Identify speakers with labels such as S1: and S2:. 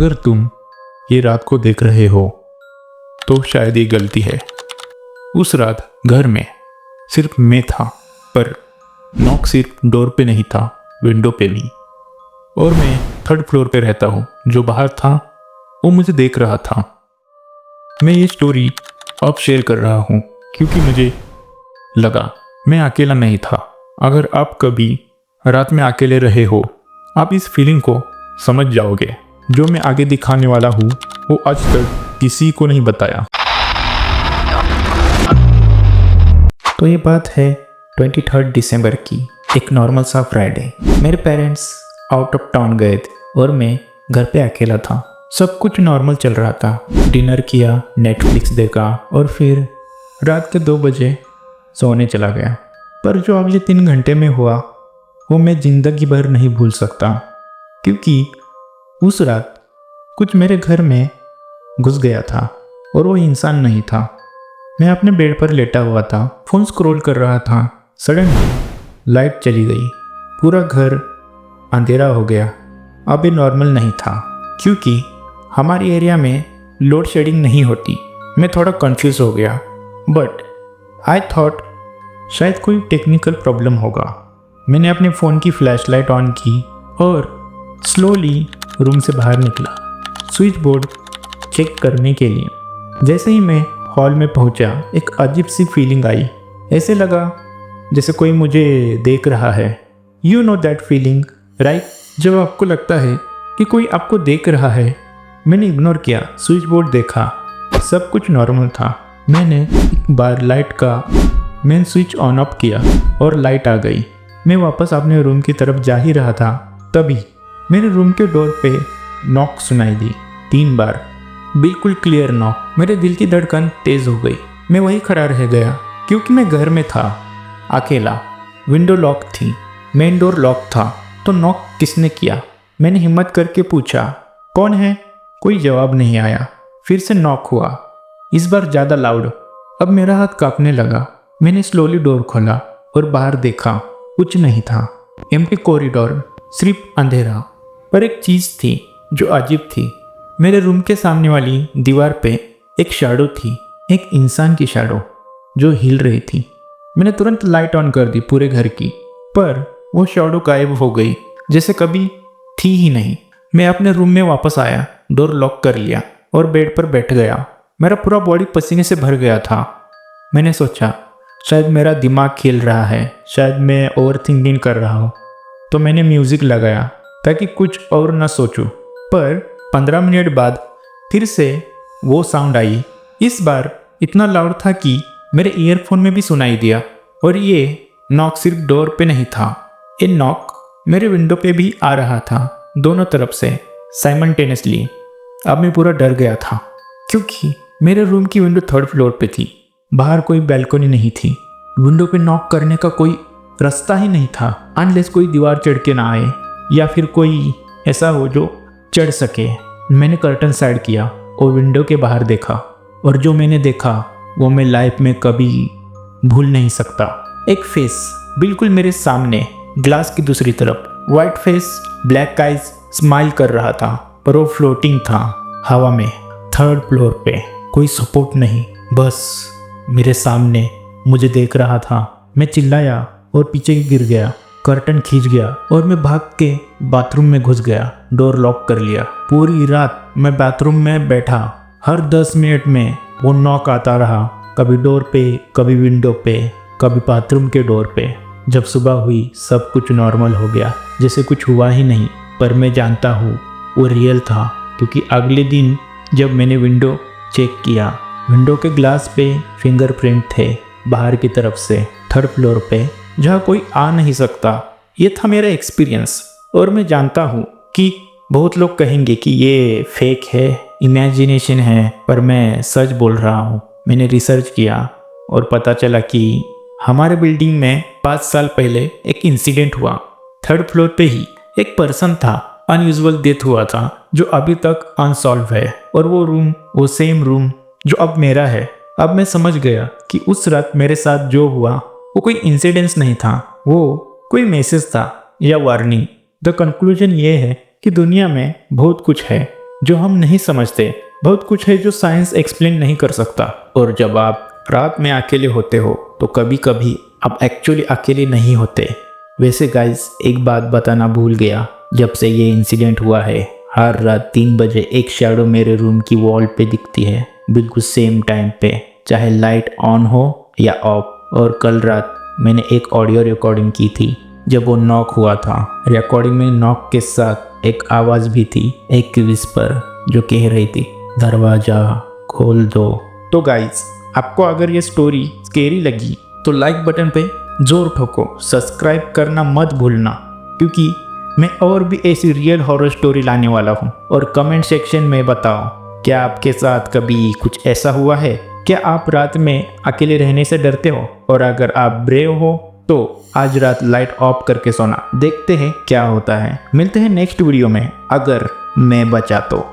S1: अगर तुम ये रात को देख रहे हो तो शायद ये गलती है। उस रात घर में सिर्फ मैं था, पर नॉक सिर्फ डोर पे नहीं था, विंडो पे भी। और मैं थर्ड फ्लोर पे रहता हूँ। जो बाहर था वो मुझे देख रहा था। मैं ये स्टोरी अब शेयर कर रहा हूँ क्योंकि मुझे लगा मैं अकेला नहीं था। अगर आप कभी रात में अकेले रहे हो, आप इस फीलिंग को समझ जाओगे। जो मैं आगे दिखाने वाला हूँ वो आज तक किसी को नहीं बताया।
S2: तो ये बात है 23 दिसंबर की, एक नॉर्मल सा फ्राइडे। मेरे पेरेंट्स आउट ऑफ टाउन गए थे और मैं घर पे अकेला था। सब कुछ नॉर्मल चल रहा था। डिनर किया, नेटफ्लिक्स देखा और फिर रात के 2 बजे सोने चला गया। पर जो अगले 3 घंटे में हुआ वो मैं ज़िंदगी भर नहीं भूल सकता, क्योंकि उस रात कुछ मेरे घर में घुस गया था और वो इंसान नहीं था। मैं अपने बेड पर लेटा हुआ था, फ़ोन स्क्रॉल कर रहा था। सडनली लाइट चली गई, पूरा घर अंधेरा हो गया। अब ये नॉर्मल नहीं था क्योंकि हमारे एरिया में लोड शेडिंग नहीं होती। मैं थोड़ा कंफ्यूज हो गया, बट आई थॉट शायद कोई टेक्निकल प्रॉब्लम होगा। मैंने अपने फ़ोन की फ्लैशलाइट ऑन की और स्लोली रूम से बाहर निकला, स्विच बोर्ड चेक करने के लिए। जैसे ही मैं हॉल में पहुंचा, एक अजीब सी फीलिंग आई। ऐसे लगा जैसे कोई मुझे देख रहा है। You know that feeling right, जब आपको लगता है कि कोई आपको देख रहा है। मैंने इग्नोर किया, स्विच बोर्ड देखा, सब कुछ नॉर्मल था। मैंने एक बार लाइट का मेन स्विच ऑन ऑफ किया और लाइट आ गई। मैं वापस अपने रूम की तरफ जा ही रहा था, तभी मेरे रूम के डोर पे नॉक सुनाई दी 3 बार, बिल्कुल क्लियर नॉक। मेरे दिल की धड़कन तेज हो गई। मैं वहीं खड़ा रह गया क्योंकि मैं घर में था अकेला। विंडो लॉक थी, मेन डोर लॉक था, तो नॉक किसने किया? मैंने हिम्मत करके पूछा, कौन है? कोई जवाब नहीं आया। फिर से नॉक हुआ, इस बार ज़्यादा लाउड। अब मेरा हाथ कांपने लगा। मैंने स्लोली डोर खोला और बाहर देखा, कुछ नहीं था। एम्प्टी कॉरिडोर, सिर्फ अंधेरा। पर एक चीज़ थी जो अजीब थी। मेरे रूम के सामने वाली दीवार पे एक शैडो थी, एक इंसान की शैडो जो हिल रही थी। मैंने तुरंत लाइट ऑन कर दी पूरे घर की, पर वो शैडो गायब हो गई, जैसे कभी थी ही नहीं। मैं अपने रूम में वापस आया, डोर लॉक कर लिया और बेड पर बैठ गया। मेरा पूरा बॉडी पसीने से भर गया था। मैंने सोचा शायद मेरा दिमाग खेल रहा है, शायद मैं ओवर थिंकिंग कर रहा हूँ। तो मैंने म्यूज़िक लगाया ताकि कुछ और ना सोचूं। पर 15 मिनट बाद फिर से वो साउंड आई। इस बार इतना लाउड था कि मेरे ईयरफोन में भी सुनाई दिया। और ये नॉक सिर्फ डोर पे नहीं था, ये नॉक मेरे विंडो पे भी आ रहा था, दोनों तरफ से साइमल्टेनियसली। अब मैं पूरा डर गया था क्योंकि मेरे रूम की विंडो 3rd फ्लोर पे थी। बाहर कोई बैल्कनी नहीं थी। विंडो पे नॉक करने का कोई रास्ता ही नहीं था, अनलेस कोई दीवार चढ़ के ना आए या फिर कोई ऐसा हो जो चढ़ सके। मैंने कर्टन साइड किया और विंडो के बाहर देखा, और जो मैंने देखा वो मैं लाइफ में कभी भूल नहीं सकता। एक फेस बिल्कुल मेरे सामने, ग्लास की दूसरी तरफ। White face, black eyes, smile कर रहा था, पर वो फ्लोटिंग था हवा में। 3rd फ्लोर पे कोई सपोर्ट नहीं, बस मेरे सामने मुझे देख रहा था। मैं चिल्लाया और पीछे गिर गया। कर्टन खींच गया और मैं भाग के बाथरूम में घुस गया, डोर लॉक कर लिया। पूरी रात मैं बाथरूम में बैठा। हर 10 मिनट में वो नॉक आता रहा, कभी डोर पे, कभी विंडो पे, कभी बाथरूम के डोर पे। जब सुबह हुई सब कुछ नॉर्मल हो गया, जैसे कुछ हुआ ही नहीं। पर मैं जानता हूँ वो रियल था, क्योंकि अगले दिन जब मैंने विंडो चेक किया, विंडो के ग्लास पे फिंगरप्रिंट थे बाहर की तरफ से, 3rd फ्लोर पे, जहाँ कोई आ नहीं सकता। ये था मेरा एक्सपीरियंस। और मैं जानता हूँ कि बहुत लोग कहेंगे कि ये फेक है, इमेजिनेशन है, पर मैं सच बोल रहा हूँ। मैंने रिसर्च किया और पता चला कि हमारे बिल्डिंग में 5 साल पहले एक इंसिडेंट हुआ। 3rd फ्लोर पे ही एक पर्सन था, अनयूजुअल डेथ हुआ था, जो अभी तक अनसॉल्व है। और वो रूम, वो सेम रूम जो अब मेरा है। अब मैं समझ गया कि उस रात मेरे साथ जो हुआ वो कोई इंसिडेंस नहीं था, वो कोई मैसेज था या वार्निंग। द कंक्लूजन ये है कि दुनिया में बहुत कुछ है जो हम नहीं समझते। बहुत कुछ है जो साइंस एक्सप्लेन नहीं कर सकता। और जब आप रात में अकेले होते हो तो कभी कभी आप एक्चुअली अकेले नहीं होते। वैसे गाइस, एक बात बताना भूल गया। जब से ये इंसिडेंट हुआ है, हर रात 3 बजे एक शैडो मेरे रूम की वॉल पे दिखती है, बिल्कुल सेम टाइम पे, चाहे लाइट ऑन हो या ऑफ। और कल रात मैंने एक ऑडियो रिकॉर्डिंग की थी जब वो नॉक हुआ था। रिकॉर्डिंग में नॉक के साथ एक आवाज़ भी थी, एक विस्पर जो कह रही थी, दरवाज़ा खोल दो। तो गाइस, आपको अगर ये स्टोरी स्केरी लगी तो लाइक बटन पे जोर ठोको, सब्सक्राइब करना मत भूलना, क्योंकि मैं और भी ऐसी रियल हॉरर स्टोरी लाने वाला हूँ। और कमेंट सेक्शन में बताओ, क्या आपके साथ कभी कुछ ऐसा हुआ है? क्या आप रात में अकेले रहने से डरते हो? और अगर आप ब्रेव हो तो आज रात लाइट ऑफ करके सोना। देखते हैं क्या होता है। मिलते हैं नेक्स्ट वीडियो में, अगर मैं बचा तो।